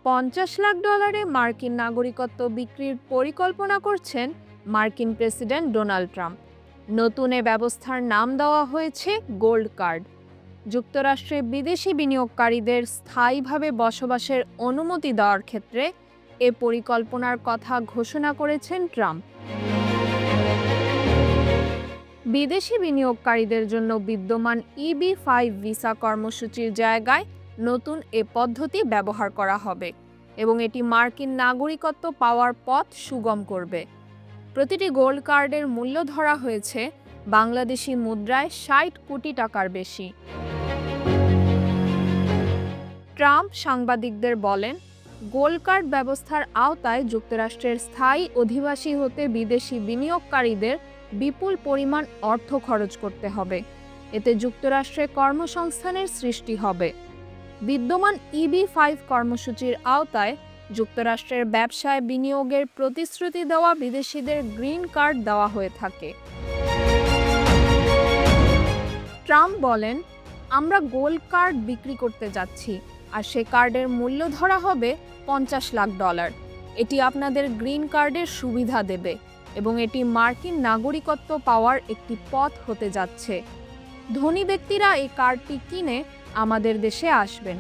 $50 লাখ মার্কিন নাগরিকত্ব বিক্রির পরিকল্পনা করছেন মার্কিন প্রেসিডেন্ট ডোনাল্ড ট্রাম্প। নতুন এ ব্যবস্থার নাম দেওয়া হয়েছে গোল্ড কার্ড। যুক্তরাষ্ট্রে বিদেশি বিনিয়োগকারীদের স্থায়ীভাবে বসবাসের অনুমতি দেওয়ার ক্ষেত্রে এ পরিকল্পনার কথা ঘোষণা করেছেন ট্রাম্প। বিদেশি বিনিয়োগকারীদের জন্য বিদ্যমান EB-5 ভিসা কর্মসূচির জায়গায় নতুন এ পদ্ধতি ব্যবহার করা হবে এবং এটি মার্কিন নাগরিকত্ব পাওয়ার পথ সুগম করবে। প্রতিটি গোল্ড কার্ডের মূল্য ধরা হয়েছে বাংলাদেশি মুদ্রায় 60 কোটি টাকার বেশি। ট্রাম্প সাংবাদিকদের বলেন, গোল্ড কার্ড ব্যবস্থার আওতায় যুক্তরাষ্ট্রের স্থায়ী অধিবাসী হতে বিদেশি বিনিয়োগকারীদের বিপুল পরিমাণ অর্থ খরচ করতে হবে। এতে যুক্তরাষ্ট্রে কর্মসংস্থানের সৃষ্টি হবে। বিদ্যমান EB-5 কর্মসূচির আওতায় যুক্তরাষ্ট্রের ব্যবসায় বিনিয়োগের প্রতিশ্রুতি দেওয়া বিদেশিদের গ্রিন কার্ড দেওয়া হয়ে থাকে। ট্রাম্প বলেন, আমরা গোল্ড কার্ড বিক্রি করতে যাচ্ছি, আর সে কার্ডের মূল্য ধরা হবে $50 লাখ। এটি আপনাদের গ্রিন কার্ডের সুবিধা দেবে এবং এটি মার্কিন নাগরিকত্ব পাওয়ার একটি পথ হতে যাচ্ছে। ধনী ব্যক্তিরা এই কার্ডটি কিনে আমাদের দেশে আসবেন।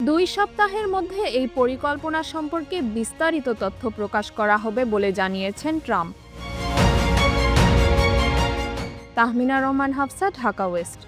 2 সপ্তাহের মধ্যে এই পরিকল্পনা সম্পর্কে বিস্তারিত তথ্য প্রকাশ করা হবে বলে জানিয়েছেন ট্রাম্প। তাহমিনা রহমান, হাফসা, ঢাকা ওয়েস্ট।